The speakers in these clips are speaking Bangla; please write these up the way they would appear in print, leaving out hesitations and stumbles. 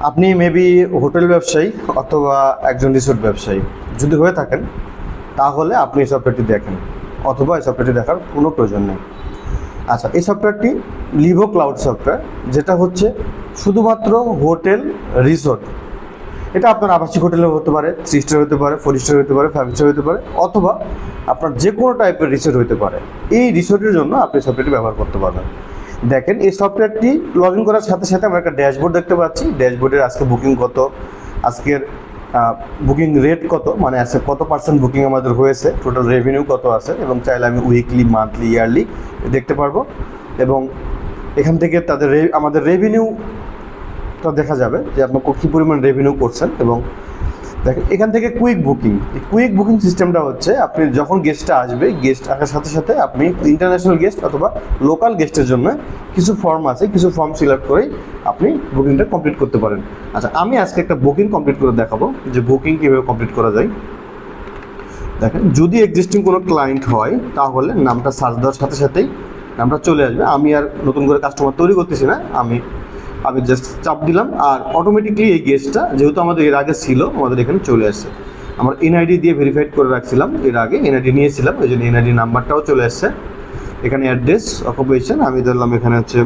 আপনি মেবি হোটেল ব্যবসায়ী অথবা একজন রিসোর্ট ব্যবসায়ী যদি হয়ে থাকেন, তাহলে আপনি এই সফটওয়্যারটি দেখেন, অথবা এই সফটওয়্যারটি দেখার কোনো প্রয়োজন নেই। আচ্ছা, এই সফটওয়্যারটি লিভো ক্লাউড সফটওয়্যার, যেটা হচ্ছে শুধুমাত্র হোটেল রিসোর্ট। এটা আপনার আবাসিক হোটেলে হতে পারে, 3 স্টার হতে পারে, 4 স্টার হতে পারে, 5 স্টার হতে পারে, অথবা আপনার যে কোনো টাইপের রিসোর্ট হতে পারে। এই রিসোর্টের জন্য আপনি সফটওয়্যারটি ব্যবহার করতে পারবেন। দেখেন, এই সফটওয়্যারটি লগ ইন করার সাথে সাথে আমরা একটা ড্যাশবোর্ড দেখতে পাচ্ছি। ড্যাশবোর্ডের আজকে বুকিং কত, আজকের বুকিং রেট কত, মানে আজকে কত পার্সেন্ট বুকিং আমাদের হয়েছে, টোটাল রেভিনিউ কত আছে, এবং চাইলে আমি উইকলি, মান্থলি, ইয়ারলি দেখতে পারবো। এবং এখান থেকে আমাদের রেভিনিউটা দেখা যাবে যে আপনি কী পরিমাণ রেভিনিউ করছেন। এবং দেখেন, এখান থেকে কুইক বুকিং সিস্টেমটা হচ্ছে, আপনি যখন গেস্টটা আসবে, গেস্ট আসার সাথে সাথে আপনি ইন্টারন্যাশনাল গেস্ট অথবা লোকাল গেস্টের জন্য কিছু ফর্ম আছে, কিছু ফর্ম ফিল আপ করেই আপনি বুকিংটা কমপ্লিট করতে পারেন। আচ্ছা, আমি আজকে একটা বুকিং কমপ্লিট করে দেখাবো যে বুকিং কীভাবে কমপ্লিট করা যায়। দেখেন, যদি এক্সিস্টিং কোনো ক্লায়েন্ট হয় তাহলে নামটা সার্চ দেওয়ার সাথে সাথেই নামটা চলে আসবে। আমি আর নতুন করে কাস্টমার তৈরি করতেছি না, আমি জাস্ট চাপ দিলাম, আর অটোমেটিকলি এই গেস্টটা যেহেতু আমাদের এর আগে ছিল, আমাদের এখানে চলে আসছে। আমার এনআইডি দিয়ে ভেরিফাইড করে রাখছিলাম, এর আগে এনআইডি নিয়েছিলাম, ওই জন্য এনআইডি নাম্বারটাও চলে আসছে। এখানে অ্যাড্রেস, অকুপেশন, আমি ধরলাম এখানে হচ্ছে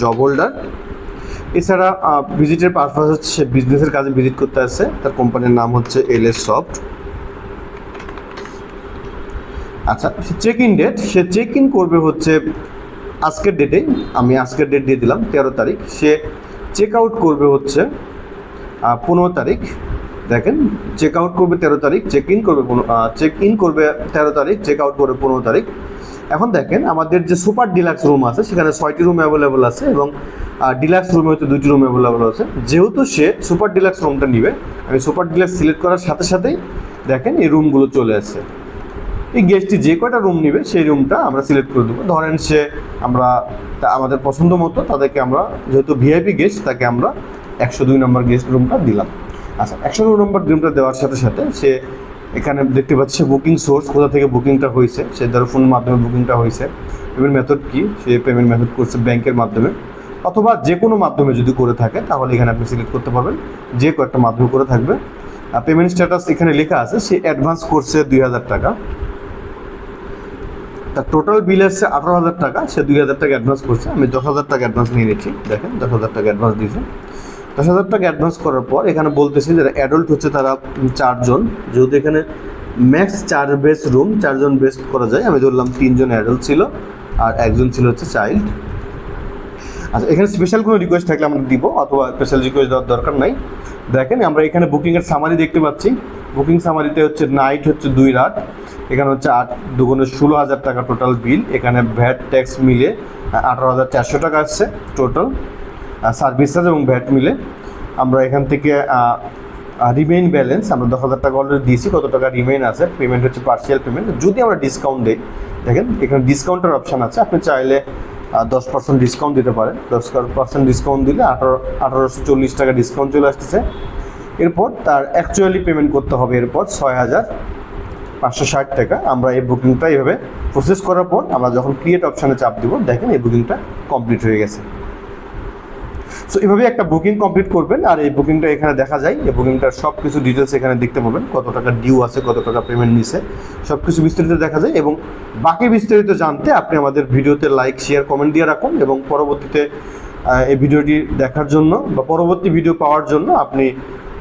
জব হোল্ডার। এছাড়া ভিজিটের পারপাস হচ্ছে বিজনেসের কাজে ভিজিট করতে আসছে, তার কোম্পানির নাম হচ্ছে LS সফট। আচ্ছা, চেক ইন ডেট, সে চেক ইন করবে হচ্ছে আজকের ডেটে, আমি আজকের ডেট দিয়ে দিলাম 13 তারিখ। সে চেক আউট করবে হচ্ছে 15 তারিখ। দেখেন, চেক আউট করবে 13 তারিখ, চেক ইন করবে 13 তারিখ, চেক আউট করবে 15 তারিখ। এখন দেখেন, আমাদের যে সুপার ডিলাক্স রুম আছে সেখানে 6টি রুম অ্যাভেলেবল আছে, এবং ডিলাক্স রুমে হচ্ছে 2টি রুম অ্যাভেলেবল আছে। যেহেতু সে সুপার ডিলাক্স রুমটা নিবে, আমি সুপার ডিলাক্স সিলেক্ট করার সাথে সাথেই দেখেন এই রুমগুলো চলে আসছে। এই গেস্টটি যে কয়টা রুম নিবে সেই রুমটা আমরা সিলেক্ট করে দেবো। ধরেন আমাদের পছন্দ মতো তাদেরকে আমরা, যেহেতু ভিআইপি গেস্ট, তাকে আমরা 102 নম্বর গেস্ট রুমটা দিলাম। আচ্ছা, 102 নম্বর রুমটা দেওয়ার সাথে সাথে সে এখানে দেখতে পাচ্ছে বুকিং সোর্স, কোথা থেকে বুকিংটা হয়েছে। সে ধরো ফোনের মাধ্যমে বুকিংটা হয়েছে, পেমেন্ট মেথড কি, সে পেমেন্ট মেথড করছে ব্যাংকের মাধ্যমে, অথবা যে কোনো মাধ্যমে যদি করে থাকে তাহলে এখানে আপনি সিলেক্ট করতে পারবেন, যে কয়েকটা মাধ্যমে করে থাকবে। পেমেন্ট স্ট্যাটাস এখানে লেখা আছে, সে অ্যাডভান্স করছে 2000 টাকা। তার টোটাল বিল আসছে 18,000 টাকা, সে 2000 টাকা অ্যাডভান্স করছে। আমি 10,000 টাকা অ্যাডভান্স নিয়ে নিচ্ছি। দেখেন, 10,000 টাকা অ্যাডভান্স দিয়েছে। 10,000 টাকা অ্যাডভান্স করার পর এখানে বলতেছি যারা অ্যাডাল্ট হচ্ছে তারা 4 জন, যেহেতু এখানে ম্যাক্স 4 বেস রুম, 4 জন বেস করা যায়। আমি ধরলাম 3 জন অ্যাডাল্ট ছিল আর 1 জন ছিল হচ্ছে চাইল্ড। আচ্ছা, এখানে স্পেশাল কোনো রিকোয়েস্ট থাকলে আমরা দিব, অথবা স্পেশাল রিকোয়েস্ট দেওয়ার দরকার নাই। দেখেন, আমরা এখানে বুকিংয়ের সামারি দেখতে পাচ্ছি। বুকিং সামারিতে হচ্ছে নাইট হচ্ছে 2 রাত, এখানে হচ্ছে 8 দুগুণে 16,000 টাকা টোটাল বিল। এখানে ভ্যাট ট্যাক্স মিলে 18,400 টাকা আসছে টোটাল, সার্ভিস চার্জ এবং ভ্যাট মিলে। আমরা এখান থেকে রিমেইন ব্যালেন্স আমরা 10,000 টাকা অলরেডি দিয়েছি, কত টাকা রিমেইন আছে, পেমেন্ট হচ্ছে পার্সিয়াল পেমেন্ট। যদি আমরা ডিসকাউন্ট দিই, দেখেন এখানে ডিসকাউন্টের অপশান আছে, আপনি চাইলে 10% ডিসকাউন্ট দিতে পারেন। 10% ডিসকাউন্ট দিলে 1840 টাকা ডিসকাউন্ট চলে আসতেছে। এরপর তার অ্যাকচুয়ালি পেমেন্ট করতে হবে এরপর 6,560 টাকা। আমরা এই বুকিংটা এইভাবে প্রসেস করার পর আমরা যখন ক্রিয়েট অপশানে চাপ দিব, দেখেন এই বুকিংটা কমপ্লিট হয়ে গেছে। সো এভাবে একটা বুকিং কমপ্লিট করবেন, আর এই বুকিংটা এখানে দেখা যায়। এই বুকিংটার সব কিছু ডিটেলস এখানে দেখতে পাবেন, কত টাকা ডিউ আছে, কত টাকা পেমেন্ট নিছে, সব কিছু বিস্তারিত দেখা যায়। এবং বাকি বিস্তারিত জানতে আপনি আমাদের ভিডিওতে লাইক, শেয়ার, কমেন্ট দিয়ে রাখুন, এবং পরবর্তীতে এই ভিডিওটি দেখার জন্য বা পরবর্তী ভিডিও পাওয়ার জন্য আপনি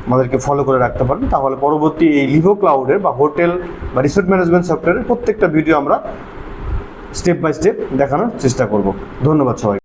আমাদেরকে ফলো করে রাখতে পারেন। তাহলে পরবর্তী এই লিভো ক্লাউডের বা হোটেল বা রিসোর্ট ম্যানেজমেন্ট সফটওয়্যারের প্রত্যেকটা ভিডিও আমরা স্টেপ বাই স্টেপ দেখানোর চেষ্টা করব। ধন্যবাদ সবাই।